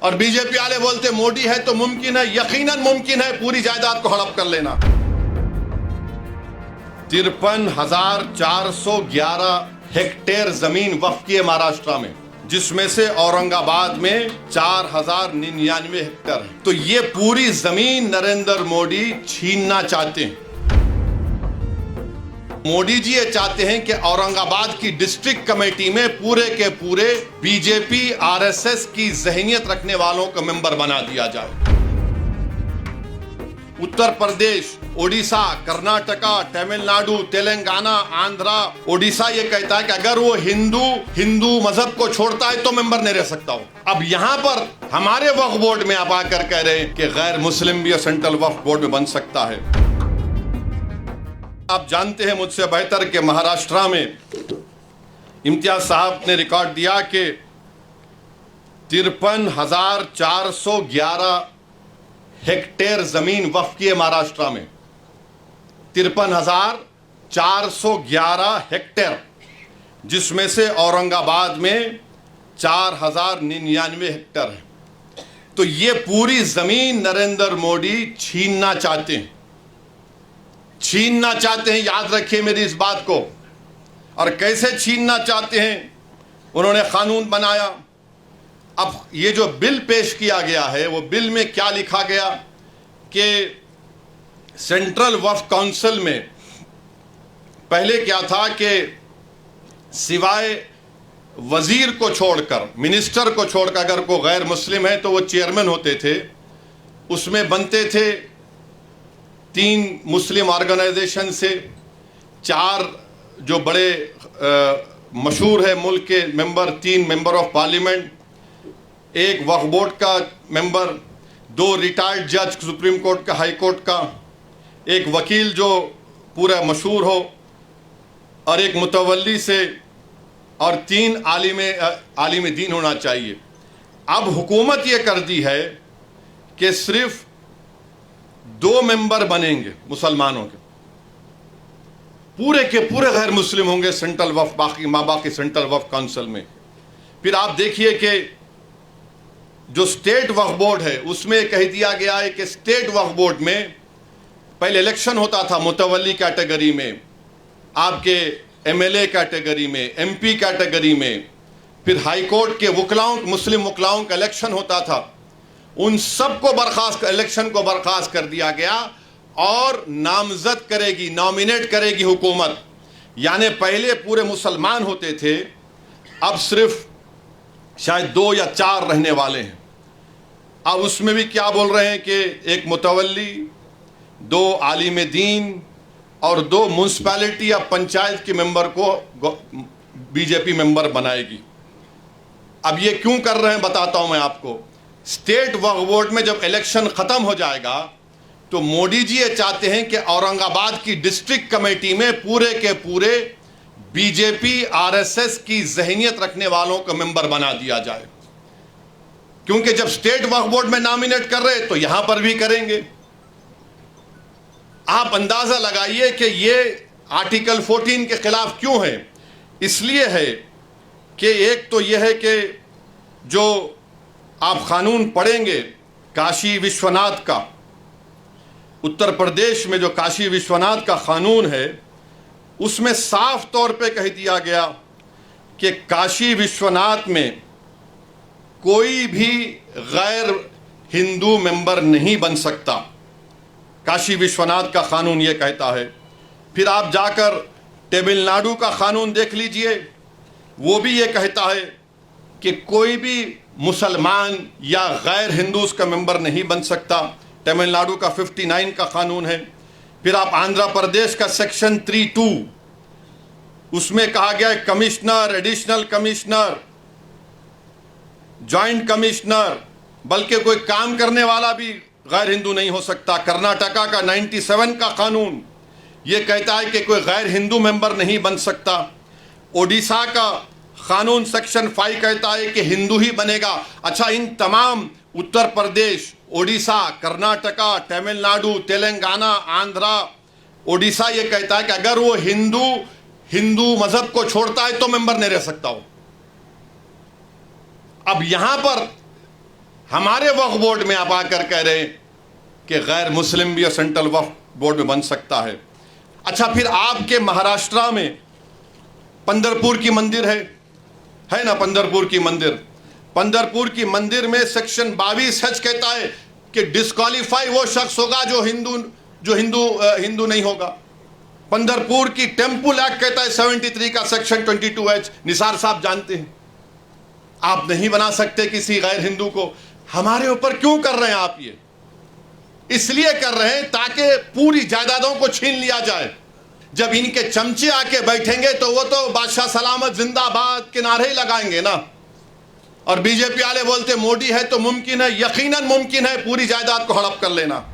और बीजेपी वाले बोलते मोदी है तो मुमकिन है, यकीनन मुमकिन है पूरी जायदाद को हड़प कर लेना। 53,411 हेक्टेयर जमीन वक्फ की है महाराष्ट्र में, जिसमें से औरंगाबाद में 4,099 हेक्टेयर है। तो ये पूरी जमीन नरेंद्र मोदी छीनना चाहते हैं। मोदी जी ये चाहते हैं कि औरंगाबाद की डिस्ट्रिक्ट कमेटी में पूरे के पूरे बीजेपी आरएसएस की जहनियत रखने वालों को मेंबर बना दिया जाए। उत्तर प्रदेश, ओडिशा, कर्नाटका, तमिलनाडु, तेलंगाना, आंध्रा, ओडिशा ये कहता है कि अगर वो हिंदू मजहब को छोड़ता है तो मेंबर नहीं रह सकता हो। अब यहां पर हमारे वक्फ बोर्ड में आप आकर कह रहे हैं कि गैर मुस्लिम भी सेंट्रल वक्फ बोर्ड में बन सकता है। आप जानते हैं मुझसे बेहतर कि महाराष्ट्र में इम्तियाज साहब ने रिकॉर्ड दिया कि 53,411 हेक्टेयर जमीन वक्फ की है महाराष्ट्र में। 53,411 हेक्टेयर, जिसमें से औरंगाबाद में 4,099 हेक्टेयर है। तो ये पूरी जमीन नरेंद्र मोदी छीनना चाहते हैं, याद रखिए मेरी इस बात को। और कैसे छीनना चाहते हैं, उन्होंने कानून बनाया। अब ये जो बिल पेश किया गया है, वो बिल में क्या लिखा गया कि सेंट्रल वक्फ काउंसिल में पहले क्या था कि सिवाय वजीर को छोड़कर, मिनिस्टर को छोड़कर अगर कोई गैर मुस्लिम है तो वो चेयरमैन होते थे। उसमें बनते थे 3 मुस्लिम ऑर्गेनाइजेशन से, 4 जो बड़े मशहूर है मुल्क के member, 3 member of parliament, 1 Waqf board का मेंबर, 2 रिटायर्ड जज सुप्रीम कोर्ट का, हाई कोर्ट का, 1 वकील जो पूरा मशहूर हो, और 1 मुतवल्ली से, और 3 आलिम दीन होना चाहिए। अब हुकूमत ये कर दी है कि सिर्फ 2 मेंबर बनेंगे मुसलमानों के, पूरे के पूरे गैर मुस्लिम होंगे सेंट्रल वक्फ, बाकी सेंट्रल वक्फ काउंसिल में। फिर आप देखिए कि जो स्टेट वक्फ बोर्ड है उसमें कह दिया गया है कि स्टेट वक्फ बोर्ड में पहले इलेक्शन होता था मुतवल्ली कैटेगरी में, आपके एमएलए कैटेगरी में, एमपी कैटेगरी में, फिर हाई कोर्ट के वकलाओं, मुस्लिम वकलाओं का इलेक्शन होता था। उन सबको इलेक्शन को बर्खास्त कर दिया गया और नामजद करेगी, नॉमिनेट करेगी हुकूमत। यानी पहले पूरे मुसलमान होते थे, अब सिर्फ शायद 2 या 4 रहने वाले हैं। अब उसमें भी क्या बोल रहे हैं कि 1 मुतवल्ली, 2 आलिम दीन और 2 म्यूनसिपैलिटी या पंचायत के मेंबर को बीजेपी मेंबर बनाएगी। अब ये क्यों कर रहे हैं बताता हूं मैं आपको। स्टेट वक्फ बोर्ड में जब इलेक्शन खत्म हो जाएगा तो मोदी जी ये चाहते हैं कि औरंगाबाद की डिस्ट्रिक्ट कमेटी में पूरे के पूरे बीजेपी आरएसएस की जहनियत रखने वालों को मेंबर बना दिया जाए। क्योंकि जब स्टेट वक्फ बोर्ड में नॉमिनेट कर रहे तो यहां पर भी करेंगे। आप अंदाजा लगाइए कि ये आर्टिकल 14 के खिलाफ क्यों है। इसलिए है कि एक तो यह है कि जो आप कानून पढ़ेंगे काशी विश्वनाथ का, उत्तर प्रदेश में जो काशी विश्वनाथ का कानून है, उसमें साफ तौर पे कह दिया गया कि काशी विश्वनाथ में कोई भी गैर हिंदू मेंबर नहीं बन सकता। काशी विश्वनाथ का कानून ये कहता है। फिर आप जाकर तमिलनाडु का कानून देख लीजिए, वो भी ये कहता है कि कोई भी मुसलमान या गैर हिंदू उसका मेंबर नहीं बन सकता। तमिलनाडु का 59 का कानून है। फिर आप आंध्र प्रदेश का सेक्शन 3(2), उसमें कहा गया है commissioner, additional commissioner, joint commissioner, बल्कि कोई काम करने वाला भी गैर हिंदू नहीं हो सकता। कर्नाटका का 97 का कानून ये कहता है कि कोई गैर हिंदू मेंबर नहीं बन सकता। ओडिशा का कानून सेक्शन 5 कहता है कि हिंदू ही बनेगा। अच्छा, इन तमाम उत्तर प्रदेश, ओडिशा, कर्नाटका, तमिलनाडु, तेलंगाना, आंध्रा, ओडिशा ये कहता है कि अगर वो हिंदू मजहब को छोड़ता है तो मेंबर नहीं रह सकता हो। अब यहां पर हमारे वक्फ बोर्ड में आप आकर कह रहे हैं कि गैर मुस्लिम भी सेंट्रल वक्फ बोर्ड में बन सकता है। अच्छा, फिर आपके महाराष्ट्र में पंढरपुर की मंदिर है ना, पंढरपुर की मंदिर, पंढरपुर की मंदिर में सेक्शन 22H कहता है कि डिस्क्वालीफाई वो शख्स होगा जो हिंदू नहीं होगा। पंढरपुर की टेम्पल एक्ट कहता है 73 का सेक्शन 22H, निसार साहब जानते हैं। आप नहीं बना सकते किसी गैर हिंदू को। हमारे ऊपर क्यों कर रहे हैं आप ये? इसलिए कर रहे हैं ताकि पूरी जायदादों को छीन लिया जाए। जब इनके चमचे आके बैठेंगे तो वो तो बादशाह सलामत जिंदाबाद के नारे ही लगाएंगे ना। और बीजेपी वाले बोलते मोदी है तो मुमकिन है, यकीनन मुमकिन है पूरी जायदाद को हड़प कर लेना।